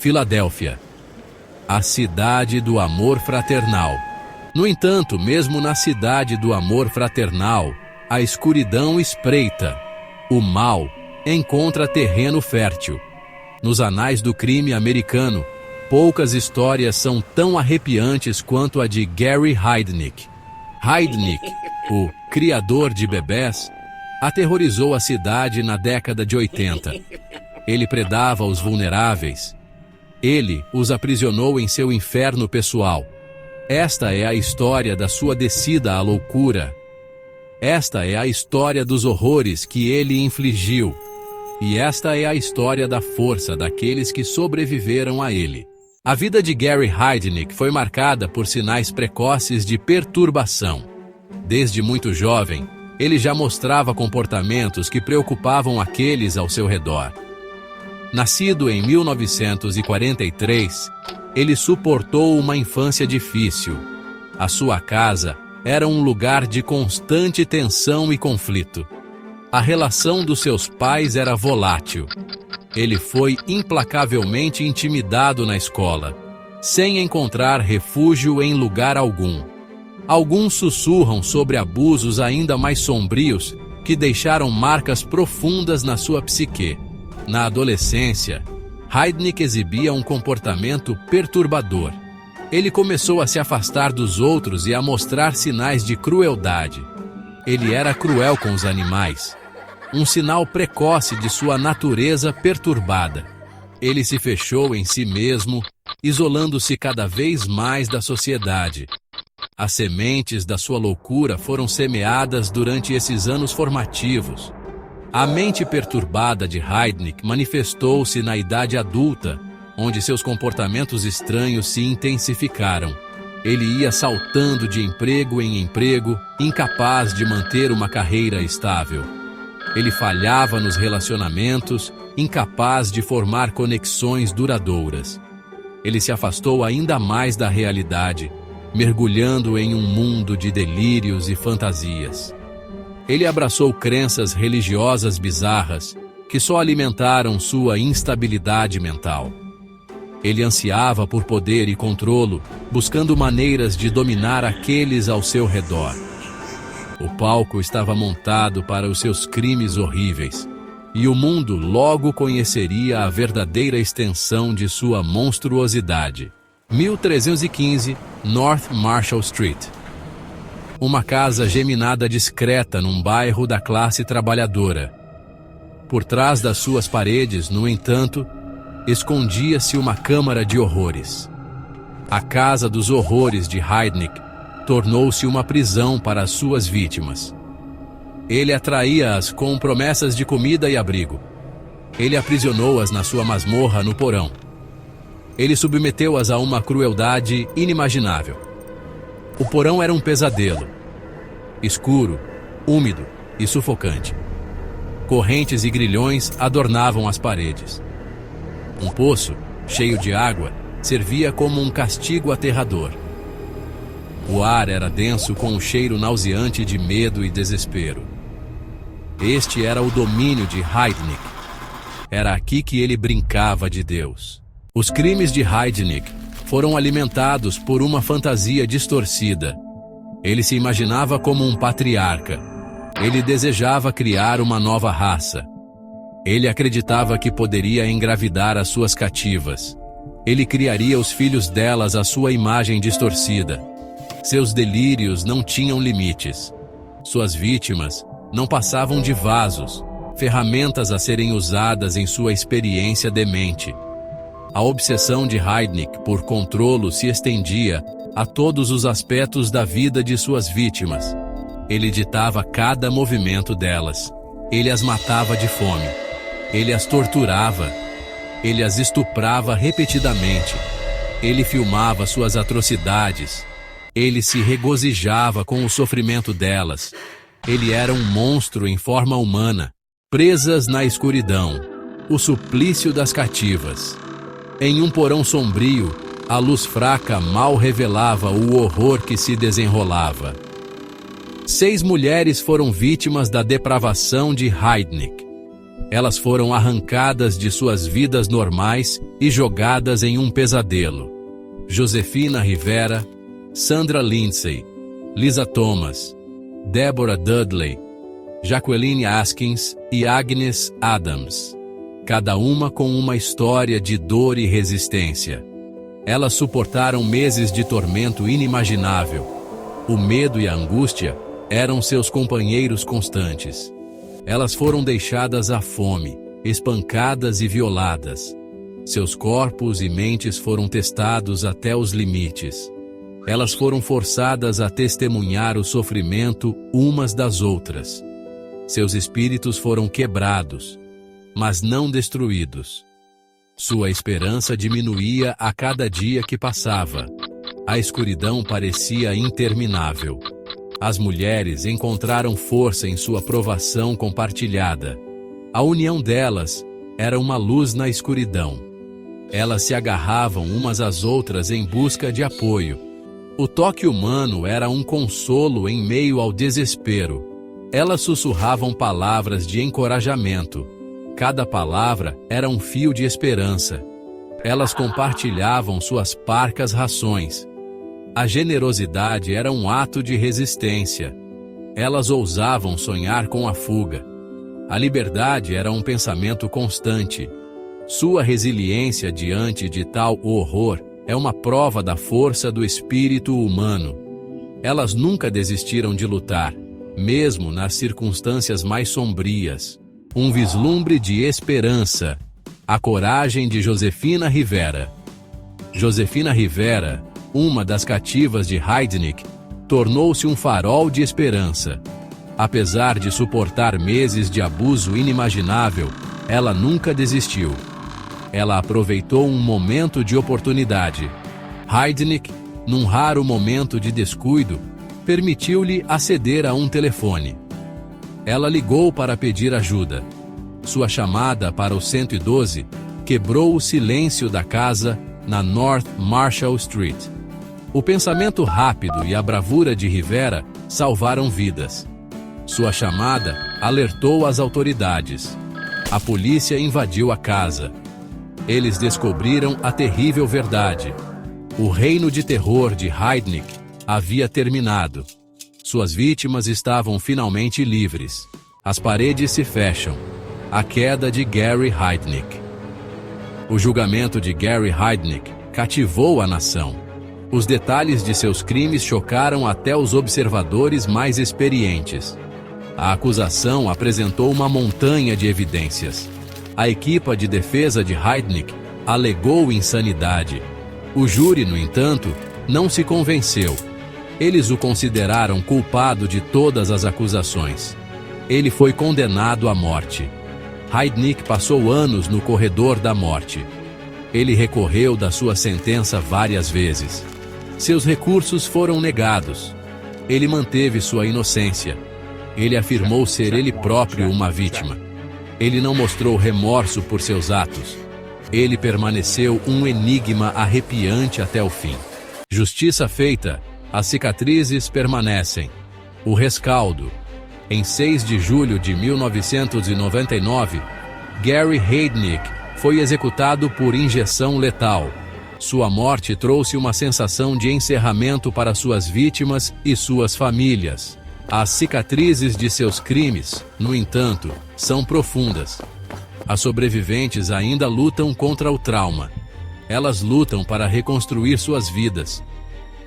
Filadélfia, a cidade do amor fraternal. No entanto, mesmo na cidade do amor fraternal, a escuridão espreita. O mal encontra terreno fértil. Nos anais do crime americano, poucas histórias são tão arrepiantes quanto a de Gary Heidnik. Heidnik, o criador de bebés, aterrorizou a cidade na década de 80. Ele predava os vulneráveis. Ele os aprisionou em seu inferno pessoal. Esta é a história da sua descida à loucura. Esta é a história dos horrores que ele infligiu. E esta é a história da força daqueles que sobreviveram a ele. A vida de Gary Heidnik foi marcada por sinais precoces de perturbação. Desde muito jovem, ele já mostrava comportamentos que preocupavam aqueles ao seu redor. Nascido em 1943, ele suportou uma infância difícil. A sua casa era um lugar de constante tensão e conflito. A relação dos seus pais era volátil. Ele foi implacavelmente intimidado na escola, sem encontrar refúgio em lugar algum. Alguns sussurram sobre abusos ainda mais sombrios que deixaram marcas profundas na sua psique. Na adolescência, Heidnik exibia um comportamento perturbador. Ele começou a se afastar dos outros e a mostrar sinais de crueldade. Ele era cruel com os animais, um sinal precoce de sua natureza perturbada. Ele se fechou em si mesmo, isolando-se cada vez mais da sociedade. As sementes da sua loucura foram semeadas durante esses anos formativos. A mente perturbada de Heidnik manifestou-se na idade adulta, onde seus comportamentos estranhos se intensificaram. Ele ia saltando de emprego em emprego, incapaz de manter uma carreira estável. Ele falhava nos relacionamentos, incapaz de formar conexões duradouras. Ele se afastou ainda mais da realidade, mergulhando em um mundo de delírios e fantasias. Ele abraçou crenças religiosas bizarras que só alimentaram sua instabilidade mental. Ele ansiava por poder e controle, buscando maneiras de dominar aqueles ao seu redor. O palco estava montado para os seus crimes horríveis, e o mundo logo conheceria a verdadeira extensão de sua monstruosidade. 1315 North Marshall Street. Uma casa geminada discreta num bairro da classe trabalhadora. Por trás das suas paredes, no entanto, escondia-se uma câmara de horrores. A casa dos horrores de Heidnik tornou-se uma prisão para as suas vítimas. Ele atraía-as com promessas de comida e abrigo. Ele aprisionou-as na sua masmorra no porão. Ele submeteu-as a uma crueldade inimaginável. O porão era um pesadelo. Escuro, úmido e sufocante. Correntes e grilhões adornavam as paredes. Um poço, cheio de água, servia como um castigo aterrador. O ar era denso com um cheiro nauseante de medo e desespero. Este era o domínio de Heidnik. Era aqui que ele brincava de Deus. Os crimes de Heidnik foram alimentados por uma fantasia distorcida. Ele se imaginava como um patriarca. Ele desejava criar uma nova raça. Ele acreditava que poderia engravidar as suas cativas. Ele criaria os filhos delas à sua imagem distorcida. Seus delírios não tinham limites. Suas vítimas não passavam de vasos, ferramentas a serem usadas em sua experiência demente. A obsessão de Heidnik por controlo se estendia a todos os aspectos da vida de suas vítimas. Ele ditava cada movimento delas. Ele as matava de fome. Ele as torturava. Ele as estuprava repetidamente. Ele filmava suas atrocidades. Ele se regozijava com o sofrimento delas. Ele era um monstro em forma humana, presas na escuridão, o suplício das cativas. Em um porão sombrio, a luz fraca mal revelava o horror que se desenrolava. 6 mulheres foram vítimas da depravação de Heidnik. Elas foram arrancadas de suas vidas normais e jogadas em um pesadelo. Josefina Rivera, Sandra Lindsay, Lisa Thomas, Deborah Dudley, Jacqueline Askins e Agnes Adams. Cada uma com uma história de dor e resistência. Elas suportaram meses de tormento inimaginável. O medo e a angústia eram seus companheiros constantes. Elas foram deixadas à fome, espancadas e violadas. Seus corpos e mentes foram testados até os limites. Elas foram forçadas a testemunhar o sofrimento umas das outras. Seus espíritos foram quebrados, mas não destruídos. Sua esperança diminuía a cada dia que passava. A escuridão parecia interminável. As mulheres encontraram força em sua provação compartilhada. A união delas era uma luz na escuridão. Elas se agarravam umas às outras em busca de apoio. O toque humano era um consolo em meio ao desespero. Elas sussurravam palavras de encorajamento. Cada palavra era um fio de esperança. Elas compartilhavam suas parcas rações. A generosidade era um ato de resistência. Elas ousavam sonhar com a fuga. A liberdade era um pensamento constante. Sua resiliência diante de tal horror é uma prova da força do espírito humano. Elas nunca desistiram de lutar, mesmo nas circunstâncias mais sombrias. Um vislumbre de esperança. A coragem de Josefina Rivera. Josefina Rivera, uma das cativas de Heidnik, tornou-se um farol de esperança. Apesar de suportar meses de abuso inimaginável, ela nunca desistiu. Ela aproveitou um momento de oportunidade. Heidnik, num raro momento de descuido, permitiu-lhe aceder a um telefone. Ela ligou para pedir ajuda. Sua chamada para o 112 quebrou o silêncio da casa na North Marshall Street. O pensamento rápido e a bravura de Rivera salvaram vidas. Sua chamada alertou as autoridades. A polícia invadiu a casa. Eles descobriram a terrível verdade. O reino de terror de Heidnik havia terminado. Suas vítimas estavam finalmente livres. As paredes se fecham. A queda de Gary Heidnik. O julgamento de Gary Heidnik cativou a nação. Os detalhes de seus crimes chocaram até os observadores mais experientes. A acusação apresentou uma montanha de evidências. A equipa de defesa de Heidnik alegou insanidade. O júri, no entanto, não se convenceu. Eles o consideraram culpado de todas as acusações. Ele foi condenado à morte. Heidnik passou anos no corredor da morte. Ele recorreu da sua sentença várias vezes. Seus recursos foram negados. Ele manteve sua inocência. Ele afirmou ser ele próprio uma vítima. Ele não mostrou remorso por seus atos. Ele permaneceu um enigma arrepiante até o fim. Justiça feita, as cicatrizes permanecem. O rescaldo. Em 6 de julho de 1999, Gary Heidnik foi executado por injeção letal. Sua morte trouxe uma sensação de encerramento para suas vítimas e suas famílias. As cicatrizes de seus crimes, no entanto, são profundas. As sobreviventes ainda lutam contra o trauma. Elas lutam para reconstruir suas vidas.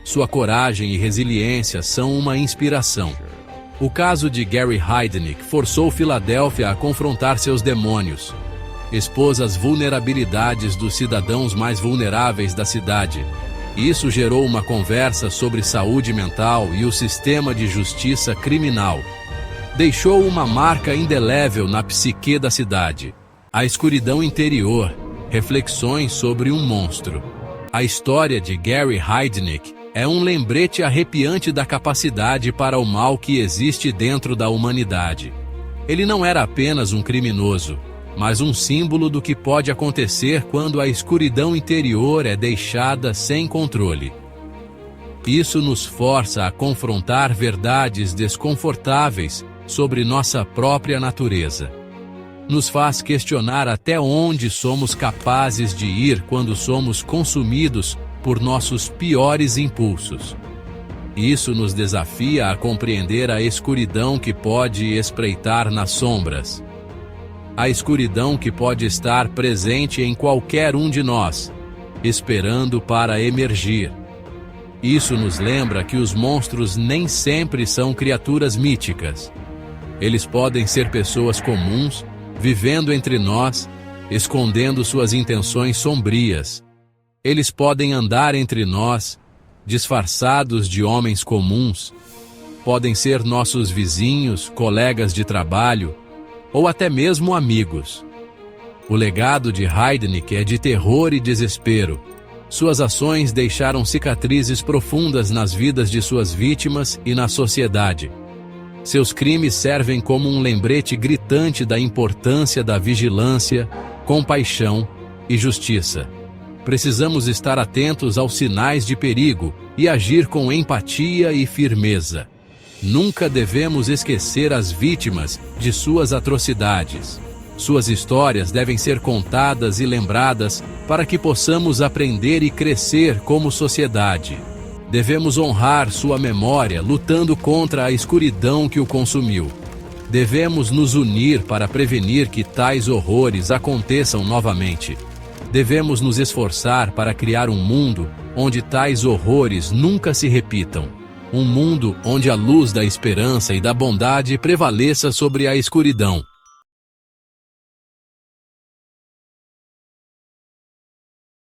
Sua coragem e resiliência são uma inspiração. O caso de Gary Heidnik forçou Filadélfia a confrontar seus demônios. Expôs as vulnerabilidades dos cidadãos mais vulneráveis da cidade. Isso gerou uma conversa sobre saúde mental e o sistema de justiça criminal. Deixou uma marca indelével na psique da cidade. A escuridão interior, reflexões sobre um monstro. A história de Gary Heidnik é um lembrete arrepiante da capacidade para o mal que existe dentro da humanidade. Ele não era apenas um criminoso, mas um símbolo do que pode acontecer quando a escuridão interior é deixada sem controle. Isso nos força a confrontar verdades desconfortáveis sobre nossa própria natureza. nos faz questionar até onde somos capazes de ir quando somos consumidos por nossos piores impulsos. Isso nos desafia a compreender a escuridão que pode espreitar nas sombras. A escuridão que pode estar presente em qualquer um de nós, esperando para emergir. Isso nos lembra que os monstros nem sempre são criaturas míticas. Eles podem ser pessoas comuns, vivendo entre nós, escondendo suas intenções sombrias. Eles podem andar entre nós, disfarçados de homens comuns. Podem ser nossos vizinhos, colegas de trabalho, ou até mesmo amigos. O legado de Heidenreich é de terror e desespero. Suas ações deixaram cicatrizes profundas nas vidas de suas vítimas e na sociedade. Seus crimes servem como um lembrete gritante da importância da vigilância, compaixão e justiça. Precisamos estar atentos aos sinais de perigo e agir com empatia e firmeza. Nunca devemos esquecer as vítimas de suas atrocidades. Suas histórias devem ser contadas e lembradas para que possamos aprender e crescer como sociedade. Devemos honrar sua memória, lutando contra a escuridão que o consumiu. Devemos nos unir para prevenir que tais horrores aconteçam novamente. Devemos nos esforçar para criar um mundo onde tais horrores nunca se repitam. Um mundo onde a luz da esperança e da bondade prevaleça sobre a escuridão.